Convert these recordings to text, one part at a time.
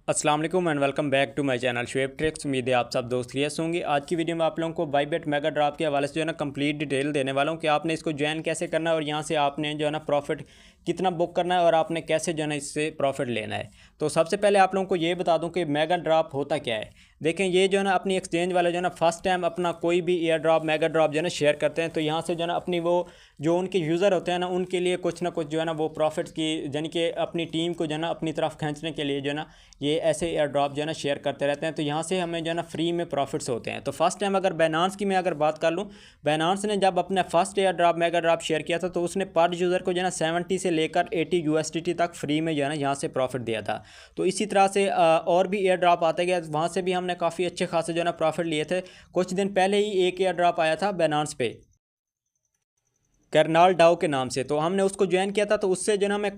अस्सलाम वालेकुम and welcome back to my channel Shoaib tricks. उम्मीद है आप सब दोस्त खैरियत से होंगे। आज की वीडियो में आप लोगों को बाईबेट मेगा ड्राफ्ट के हवाले से जो है ना कंप्लीट डिटेल देने वाला हूं कि आपने इसको ज्वाइन कैसे करना है और यहां से आपने जो है ना प्रॉफिट कितना बुक करना है और आपने कैसे जो है ना इससे प्रॉफिट लेना है। तो सबसे पहले आप लोगों को ये बता दूं कि मेगा ड्रॉप होता क्या है। देखें, ये जो है ना अपनी एक्सचेंज वाले जो है ना फर्स्ट टाइम अपना कोई भी एयर ड्रॉप मेगा ड्रॉप जो है ना शेयर करते हैं, तो यहाँ से जो है ना अपनी वो जो उनके यूज़र होते हैं ना उनके लिए कुछ ना कुछ जो है ना वो प्रॉफिट की यानी कि अपनी टीम को जो है ना अपनी तरफ खींचने के लिए जो है ना ये ऐसे एयर ड्रॉप जो है ना शेयर करते रहते हैं। तो यहाँ से हमें जो है ना फ्री में प्रॉफिट्स होते हैं। तो फर्स्ट टाइम अगर बाइनेंस की मैं अगर बात कर लूँ, बाइनेंस ने जब अपना first air drop mega drop share किया था तो उसने पर यूज़र को जो है ना 70 से लेकर 80 USDT तक फ्री में जो है ना यहाँ से प्रॉफिट दिया था। तो इसी तरह से और भी एयर ड्रॉप आते गए, वहाँ से भी हमने काफ़ी अच्छे खासे जो है ना प्रॉफिट लिए थे। कुछ दिन पहले ही एक एयर ड्रॉप आया था बाइनेंस पे करनाल डाउ के नाम से, तो हमने उसको ज्वाइन किया था। तो उससे जो है ना हमें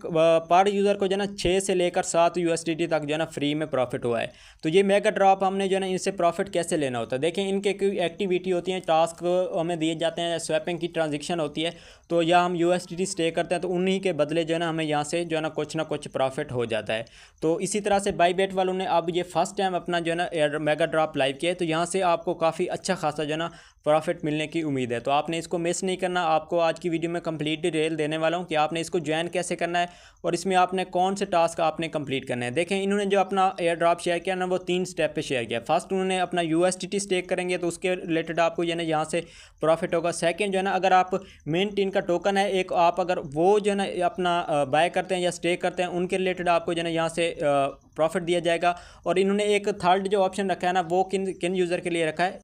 पर यूज़र को जो है ना 6 से लेकर 7 USDT तक जो है ना फ्री में प्रॉफिट हुआ है। तो ये मेगा ड्रॉप हमने जो है ना इनसे प्रॉफिट कैसे लेना होता है, देखें इनके कोई एक्टिविटी होती है, टास्क हमें दिए जाते हैं, स्वैपिंग की ट्रांजेक्शन होती है। तो या हम USDT स्टे करते हैं तो उन्हीं के बदले जो है ना हमें यहाँ से जो है ना कुछ प्रॉफिट हो जाता है। तो इसी तरह से बाईबेट वालों ने अब ये फर्स्ट टाइम अपना जो है ना मेगा ड्रॉप लाइव किया है, तो यहाँ से आपको काफ़ी अच्छा खासा जो है ना प्रॉफिट मिलने की उम्मीद है। तो आपने इसको मिस नहीं करना। आपको आज की वीडियो में कंप्लीट डिटेल देने वाला हूँ कि आपने इसको ज्वाइन कैसे करना है और इसमें आपने कौन से टास्क आपने कंप्लीट करने हैं। देखें, इन्होंने जो अपना एयर ड्रॉप शेयर किया ना वो 3 स्टेप पे शेयर किया। फर्स्ट उन्होंने अपना USDT स्टेक करेंगे तो उसके रिलेटेड आपको ये ना यहाँ से प्रॉफिट होगा। सेकेंड जो है ना अगर आप मिंट इनका टोकन है एक, आप अगर वो जो है ना अपना बाय करते हैं या स्टेक करते हैं उनके रिलेटेड आपको जो है ना यहाँ से प्रॉफिट दिया जाएगा। और इन्होंने एक थर्ड जो ऑप्शन रखा है ना वो किन किन यूज़र के लिए रखा है,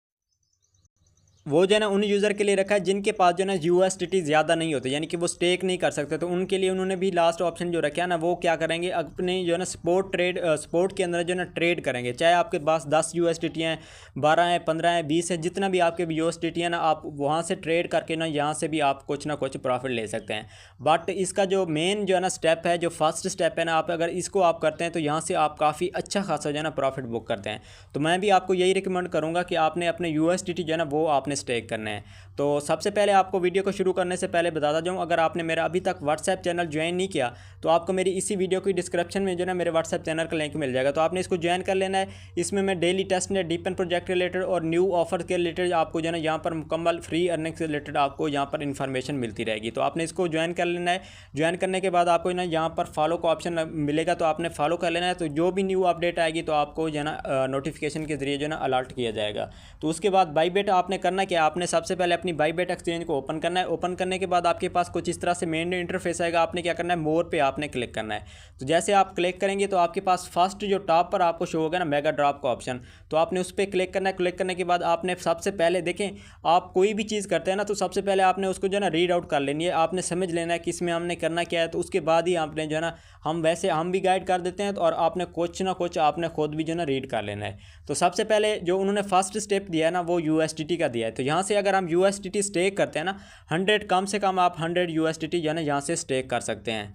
वो जो है ना उन यूज़र के लिए रखा है जिनके पास जो है ना USDT ज़्यादा नहीं होते, यानी कि वो स्टेक नहीं कर सकते। तो उनके लिए उन्होंने भी लास्ट ऑप्शन जो रखा है ना वो क्या करेंगे, अपने जो है ना स्पोर्ट के अंदर जो है ना ट्रेड करेंगे। चाहे आपके पास 10 USDT हैं, 12 हैं, 15 हैं, 20 है, जितना भी आपके USDT है ना आप वहाँ से ट्रेड करके ना यहाँ से भी आप कुछ ना कुछ प्रॉफिट ले सकते हैं। बट इसका जो मेन जो है ना स्टेप है, जो फर्स्ट स्टेप है ना, आप अगर इसको आप करते हैं तो यहाँ से आप काफ़ी अच्छा खासा जो है ना प्रॉफिट बुक करते हैं। तो मैं भी आपको यही रिकमेंड करूँगा कि आपने अपने USDT जो है ना वो आपने स्टेक करना है। तो सबसे पहले आपको वीडियो को शुरू करने से पहले बताता जाऊं, अगर आपने मेरा अभी तक व्हाट्सएप चैनल ज्वाइन नहीं किया तो आपको मेरी इसी वीडियो की डिस्क्रिप्शन में जो है मेरे व्हाट्सएप चैनल का लिंक मिल जाएगा। तो आपने इसको ज्वाइन कर लेना है। इसमें मैं डेली टेस्ट नेट, डीपन प्रोजेक्ट रिलेटेड और न्यू ऑफर के रिलेटेड आपको जो है ना यहाँ पर मुकम्मल फ्री अर्निंग से रिलेटेड आपको यहाँ पर इन्फॉर्मेशन मिलती रहेगी। तो आपने इसको ज्वाइन कर लेना है। ज्वाइन करने के बाद आपको ना यहाँ पर फॉलो का ऑप्शन मिलेगा, तो आपने फॉलो कर लेना है। तो जो भी न्यू अपडेट आएगी तो आपको जो है ना नोटिफिकेशन के जरिए जो है ना अलर्ट किया जाएगा। तो उसके बाद बाईबेट आपने करना क्या, आपने सबसे पहले अपनी बाईबेट एक्सचेंज को ओपन करना है। ओपन करने के बाद आपके पास कुछ इस तरह से मेन इंटरफेस आएगा। आपने क्या करना है, मोर पे आपने क्लिक करना है। तो जैसे आप क्लिक करेंगे तो आपके पास फर्स्ट जो टॉप पर आपको शो होगा ना मेगा ड्रॉप का ऑप्शन, तो आपने उस पर क्लिक करना है। क्लिक करने के बाद आपने सबसे पहले देखें, आप कोई भी चीज़ करते हैं ना तो सबसे पहले आपने उसको जो है ना रीड आउट कर लेनी है, आपने समझ लेना है कि इसमें हमने करना क्या है। तो उसके बाद ही आपने जो है ना, हम भी गाइड कर देते हैं और आपने कुछ ना कुछ आपने खुद भी जो है ना रीड कर लेना है। तो सबसे पहले जो उन्होंने फर्स्ट स्टेप दिया है ना वो USDT का दिया है। तो यहाँ से अगर हम USDT स्टेक करते हैं ना 100, कम से कम आप 100 USDT जो है ना यहाँ से स्टेक कर सकते हैं।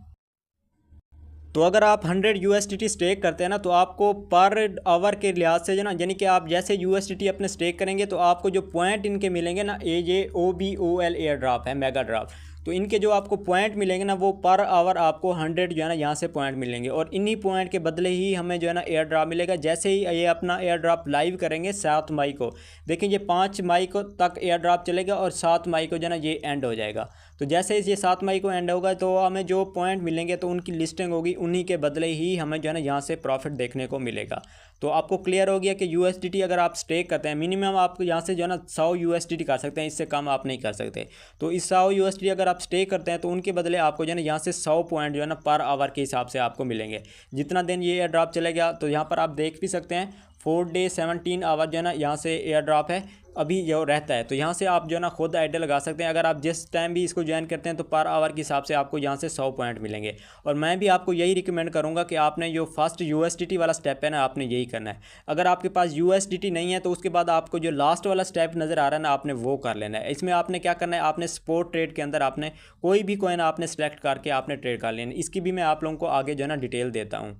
तो अगर आप 100 USDT स्टेक करते हैं ना तो आपको पर आवर के लिहाज से जो ना, यानी कि आप जैसे USDT अपने स्टेक करेंगे तो आपको जो पॉइंट इनके मिलेंगे ना, ये OBOL एयर ड्रॉप है, मेगा ड्रॉप। तो इनके जो आपको पॉइंट मिलेंगे ना वो पर आवर आपको 100 जो है ना यहाँ से पॉइंट मिलेंगे और इन्हीं पॉइंट के बदले ही हमें जो है ना एयर ड्रॉप मिलेगा। जैसे ही ये अपना एयर ड्रॉप लाइव करेंगे 7 मई को, देखिए ये 5 मई को तक एयर ड्रॉप चलेगा और 7 मई को जो है ना ये एंड हो जाएगा। तो जैसे ही ये 7 मई को एंड होगा तो हमें जो पॉइंट मिलेंगे तो उनकी लिस्टिंग होगी, उन्हीं के बदले ही हमें जो है ना यहाँ से प्रॉफिट देखने को मिलेगा। तो आपको क्लियर हो गया कि USDT अगर आप स्टेक करते हैं मिनिमम आप यहाँ से जो है ना 100 USDT कर सकते हैं, इससे कम आप नहीं कर सकते। तो इस 100 USDT अगर आप स्टेक करते हैं तो उनके बदले आपको जो है ना यहाँ से 100 पॉइंट जो है ना पर आवर के हिसाब से आपको मिलेंगे। जितना दिन ये एयर ड्रॉप चलेगा, तो यहाँ पर आप देख भी सकते हैं 4 डे 17 आवर जो है ना यहाँ से एयर ड्रॉप है अभी जो रहता है। तो यहाँ से आप जो है ना खुद आइडिया लगा सकते हैं। अगर आप जिस टाइम भी इसको ज्वाइन करते हैं तो पर आवर के हिसाब से आपको यहाँ से 100 पॉइंट मिलेंगे। और मैं भी आपको यही रिकमेंड करूँगा कि आपने जो फर्स्ट USDT वाला स्टेप है ना आपने यही करना है। अगर आपके पास USDT नहीं है तो उसके बाद आपको जो लास्ट वाला स्टेप नज़र आ रहा है ना आपने वो कर लेना है। इसमें आपने क्या करना है, आपने स्पोर्ट ट्रेड के अंदर आपने कोई भी कॉइन आपने सेलेक्ट करके आपने ट्रेड कर लेना है। इसकी भी मैं आप लोगों को आगे जो है ना डिटेल देता हूँ।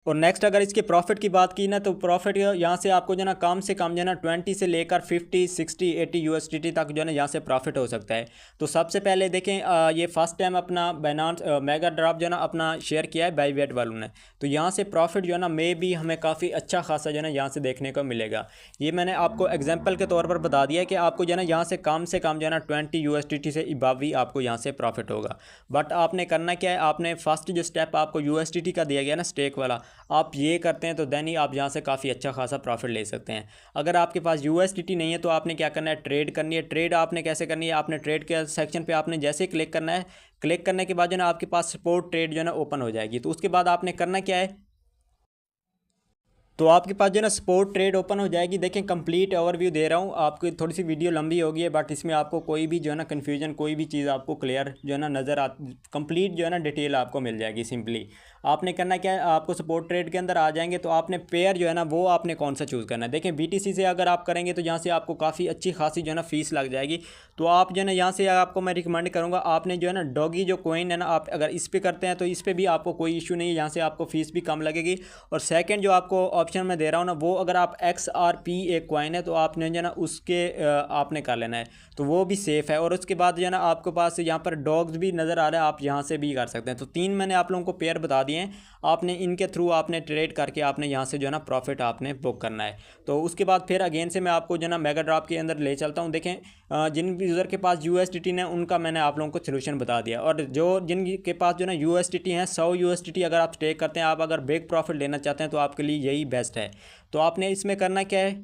और नेक्स्ट अगर इसके प्रॉफिट की बात की ना, तो प्रॉफिट यहाँ से आपको जो ना कम से कम जो ना 20 से लेकर 50 60 80 यूएसडीटी तक जो है ना यहाँ से प्रॉफिट हो सकता है। तो सबसे पहले देखें ये फर्स्ट टाइम अपना बाइनांस मेगा ड्रॉप जो है ना अपना शेयर किया है बाईवेट वालों ने। तो यहाँ से प्रॉफिट जो है ना मे भी हमें काफ़ी अच्छा खासा जो है ना यहाँ से देखने को मिलेगा। ये मैंने आपको एग्जाम्पल के तौर पर बता दिया है कि आपको जो है ना यहाँ से कम जो है ना 20 यूएसडीटी से अबव ही आपको यहाँ से प्रॉफिट होगा। बट आपने करना क्या है, आपने फर्स्ट जो स्टेप आपको यूएसडीटी का दिया गया ना स्टेक वाला, आप ये करते हैं तो देन ही आप यहाँ से काफ़ी अच्छा खासा प्रॉफिट ले सकते हैं। अगर आपके पास यूएसडीटी नहीं है तो आपने क्या करना है, ट्रेड करनी है। ट्रेड आपने कैसे करनी है, आपने ट्रेड के सेक्शन पे आपने जैसे ही क्लिक करना है, क्लिक करने के बाद जो है ना आपके पास सपोर्ट ट्रेड जो है ना ओपन हो जाएगी। तो उसके बाद आपने करना क्या है, तो आपके पास जो है ना स्पोर्ट ट्रेड ओपन हो जाएगी। देखें कंप्लीट ओवरव्यू दे रहा हूँ आपको, थोड़ी सी वीडियो लंबी होगी है बट इसमें आपको कोई भी जो है ना कन्फ्यूजन, कोई भी चीज़ आपको क्लियर जो है ना नज़र आ, कंप्लीट जो है ना डिटेल आपको मिल जाएगी। सिंपली आपने करना क्या है, आपको सपोर्ट ट्रेड के अंदर आ जाएंगे तो आपने पेयर जो है ना वो आपने कौन सा चूज़ करना है। देखें बीटीसी से अगर आप करेंगे तो यहाँ से आपको काफ़ी अच्छी खासी जो है ना फीस लग जाएगी। तो आप जो है ना यहाँ से आपको मैं रिकमेंड करूँगा, आपने जो है ना डॉगी जो कॉइन है ना, आप अगर इस पर करते हैं तो इस पर भी आपको कोई इशू नहीं है, यहाँ से आपको फ़ीस भी कम लगेगी। और सेकेंड जो आपको ऑप्शन मैं दे रहा हूँ ना, वो अगर आप XRP एक कॉइन है तो आपने जो है ना उसके आपने कर लेना है, तो वो भी सेफ़ है। और उसके बाद जो है ना आपके पास यहाँ पर डॉग्स भी नज़र आ रहा है, आप यहाँ से भी कर सकते हैं। तो 3 मैंने आप लोगों को पेयर बता दिए हैं, आपने इनके थ्रू आपने ट्रेड करके आपने यहाँ से जो है ना प्रॉफिट आपने बुक करना है। तो उसके बाद फिर अगेन से मैं आपको जो है ना मेगा ड्रॉप के अंदर ले चलता हूँ। देखें जिन यूज़र के पास USDT ने उनका मैंने आप लोगों को सोल्यूशन बता दिया, और जो जिनके पास जो है ना USDT हैं 100 USDT अगर आप स्टेक करते हैं, आप अगर बिग प्रॉफिट लेना चाहते हैं तो आपके लिए यही बेस्ट है। तो आपने इसमें करना क्या है,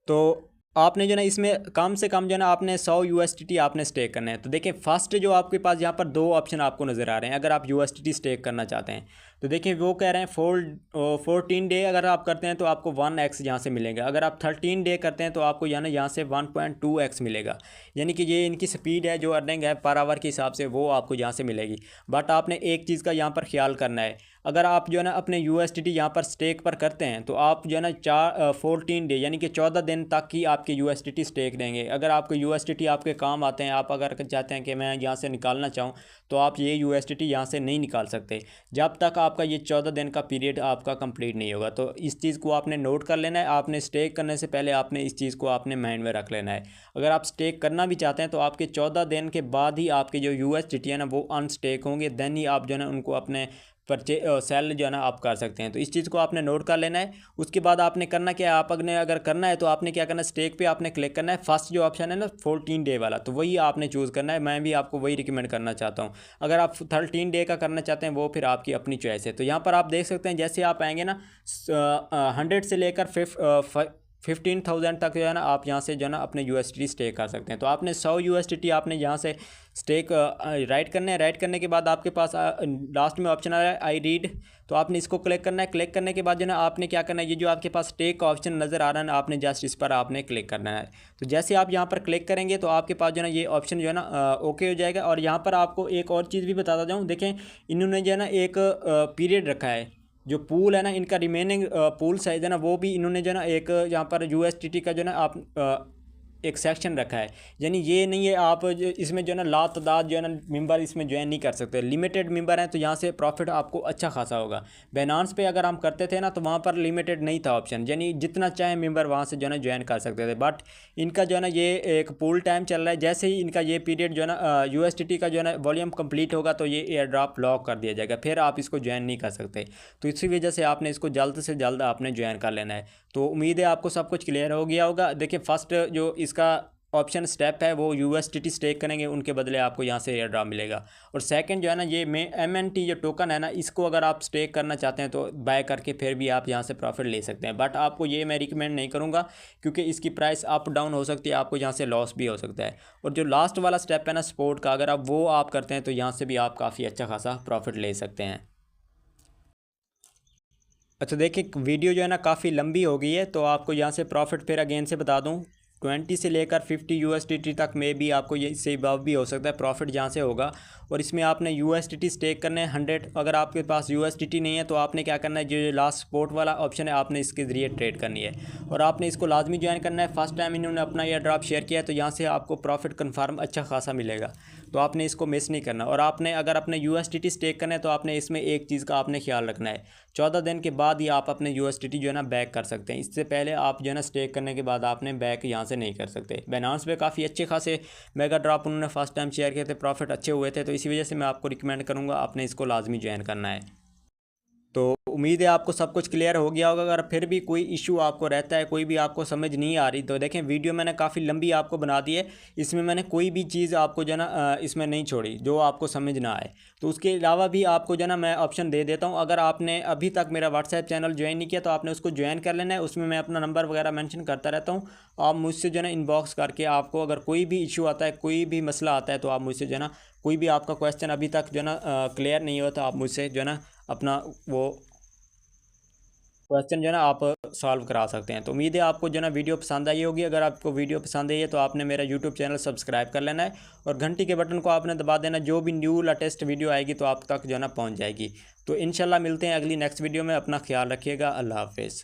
तो आपने जो ना इसमें कम से कम जो ना आपने 100 USDT आपने स्टेक करना है। तो देखिए फर्स्ट जो आपके पास यहाँ पर 2 ऑप्शन आपको नज़र आ रहे हैं अगर आप USDT स्टेक करना चाहते हैं। तो देखिए वो कह रहे हैं 14 डे अगर आप करते हैं तो आपको 1x यहाँ से मिलेगा। अगर आप 13 डे करते हैं तो आपको यहाँ से 1.2x मिलेगा। यानी कि ये इनकी स्पीड है जो अर्निंग है पर आवर के हिसाब से वो आपको यहाँ से मिलेगी। बट आपने एक चीज़ का यहाँ पर ख्याल करना है, अगर आप जो है ना अपने USDT यहाँ पर स्टेक पर करते हैं तो आप जो है ना 14 डे यानी कि 14 दिन तक ही आपके USDT स्टेक देंगे। अगर आपके USDT आपके काम आते हैं, आप अगर चाहते हैं कि मैं यहाँ से निकालना चाहूँ तो आप ये USDT यहाँ से नहीं निकाल सकते जब तक आपका ये 14 दिन का पीरियड आपका कंप्लीट नहीं होगा। तो इस चीज़ को आपने नोट कर लेना है। आपने स्टेक करने से पहले आपने इस चीज़ को आपने माइंड में रख लेना है। अगर आप स्टेक करना भी चाहते हैं तो आपके 14 दिन के बाद ही आपके जो USDT है ना वो अनस्टेक होंगे, देन ही आप जो है ना उनको अपने सेल जो है ना आप कर सकते हैं। तो इस चीज़ को आपने नोट कर लेना है। उसके बाद आपने करना क्या है, आपने अगर करना है तो आपने क्या करना है, स्टेक पे आपने क्लिक करना है। फर्स्ट जो ऑप्शन है ना 14 डे वाला, तो वही आपने चूज़ करना है। मैं भी आपको वही रिकमेंड करना चाहता हूँ। अगर आप 13 डे का करना चाहते हैं वो फिर आपकी अपनी चॉइस है। तो यहाँ पर आप देख सकते हैं जैसे आप आएंगे ना 100 से लेकर 15,000 तक जो है ना आप यहाँ से जो है ना अपने USDT स्टेक कर सकते हैं। तो आपने 100 USDT आपने यहाँ से स्टेक राइट करने हैं। राइट करने के बाद आपके पास लास्ट में ऑप्शन आ रहा है आई रीड, तो आपने इसको क्लिक करना है। क्लिक करने के बाद जो है ना आपने क्या करना है, ये जो आपके पास स्टेक का ऑप्शन नज़र आ रहा है ना, आपने जस्ट इस पर आपने क्लिक करना है। तो जैसे आप यहाँ पर क्लिक करेंगे तो आपके पास जो है ना ये ऑप्शन जो है ना ओके हो जाएगा। और यहाँ पर आपको एक और चीज़ भी बताता जाऊँ, देखें इन्होंने जो है ना एक पीरियड रखा है, जो पूल है ना इनका रिमेनिंग पूल साइज है ना वो भी इन्होंने जो है ना एक यहाँ पर USDT का जो है ना आप एक सेक्शन रखा है। यानी ये नहीं है आप इसमें जो है ना लातादाद जो है ना मेंबर इसमें ज्वाइन नहीं कर सकते, लिमिटेड मेंबर हैं। तो यहाँ से प्रॉफिट आपको अच्छा खासा होगा। बाइनेंस पे अगर हम करते थे ना तो वहाँ पर लिमिटेड नहीं था ऑप्शन, यानी जितना चाहे मेंबर वहाँ से जो है ना ज्वाइन कर सकते थे। बट इनका जो है ना ये एक पूल टाइम चल रहा है, जैसे ही इनका ये पीरियड जो है ना USDT का जो है ना वॉल्यूम कंप्लीट होगा तो ये एयर ड्रॉप लॉक कर दिया जाएगा, फिर आप इसको ज्वाइन नहीं कर सकते। तो इसी वजह से आपने इसको जल्द से जल्द आपने ज्वाइन कर लेना है। तो उम्मीद है आपको सब कुछ क्लियर हो गया होगा। देखिए फर्स्ट जो इसका ऑप्शन स्टेप है वो USDT स्टेक करेंगे, उनके बदले आपको यहाँ से एयर ड्रॉप मिलेगा। और सेकंड जो है ना ये MNT जो टोकन है ना, इसको अगर आप स्टेक करना चाहते हैं तो बाय करके फिर भी आप यहाँ से प्रॉफिट ले सकते हैं। बट आपको ये मैं रिकमेंड नहीं करूँगा क्योंकि इसकी प्राइस अप डाउन हो सकती है, आपको यहाँ से लॉस भी हो सकता है। और जो लास्ट वाला स्टेप है ना सपोर्ट का, अगर आप वो आप करते हैं तो यहाँ से भी आप काफ़ी अच्छा खासा प्रॉफिट ले सकते हैं। अच्छा देखिए वीडियो जो है ना काफ़ी लंबी हो गई है, तो आपको यहाँ से प्रॉफिट फिर अगेन से बता दूँ 20 से लेकर 50 USDT तक में भी आपको ये इससे अबव भी हो सकता है प्रॉफिट जहाँ से होगा। और इसमें आपने USDT स्टेक करने हैं 100। अगर आपके पास USDT नहीं है तो आपने क्या करना है, जो लास्ट सपोर्ट वाला ऑप्शन है आपने इसके ज़रिए ट्रेड करनी है और आपने इसको लाजमी ज्वाइन करना है। फर्स्ट टाइम इन्होंने अपना एयर ड्रॉप शेयर किया है तो यहाँ से आपको प्रॉफिट कन्फर्म अच्छा खासा मिलेगा। तो आपने इसको मिस नहीं करना। और आपने अगर अपने USDT स्टेक करना है तो आपने इसमें एक चीज़ का आपने ख्याल रखना है, 14 दिन के बाद ही आप अपने USDT जो है ना बैक कर सकते हैं। इससे पहले आप जो है ना स्टेक करने के बाद आपने बैक यहाँ से नहीं कर सकते। बाइनेंस पे काफ़ी अच्छे खासे मेगा ड्रॉप उन्होंने फर्स्ट टाइम शेयर किए थे, प्रॉफिट अच्छे हुए थे, तो इसी वजह से मैं आपको रिकमेंड करूँगा आपने इसको लाजमी ज्वाइन करना है। तो उम्मीद है आपको सब कुछ क्लियर हो गया होगा। अगर फिर भी कोई इशू आपको रहता है, कोई भी आपको समझ नहीं आ रही, तो देखें वीडियो मैंने काफ़ी लंबी आपको बना दी है, इसमें मैंने कोई भी चीज़ आपको जो है ना इसमें नहीं छोड़ी जो आपको समझ ना आए। तो उसके अलावा भी आपको जो है ना मैं ऑप्शन दे देता हूँ, अगर आपने अभी तक मेरा व्हाट्सएप चैनल ज्वाइन नहीं किया तो आपने उसको ज्वाइन कर लेना है। उसमें मैं अपना नंबर वगैरह मेंशन करता रहता हूँ, आप मुझसे जो है ना इनबॉक्स करके आपको अगर कोई भी इशू आता है, कोई भी मसला आता है, तो आप मुझसे जो है ना कोई भी आपका क्वेश्चन अभी तक जो है ना क्लियर नहीं हुआ तो आप मुझसे जो है ना अपना वो क्वेश्चन जो है ना आप सॉल्व करा सकते हैं। तो उम्मीद है आपको जो है ना वीडियो पसंद आई होगी। अगर आपको वीडियो पसंद आई है तो आपने मेरा यूट्यूब चैनल सब्सक्राइब कर लेना है और घंटी के बटन को आपने दबा देना, जो भी न्यू लेटेस्ट वीडियो आएगी तो आप तक जो है ना पहुँच जाएगी। तो इंशाल्लाह मिलते हैं अगली नेक्स्ट वीडियो में। अपना ख्याल रखिएगा। अल्लाह हाफिज़।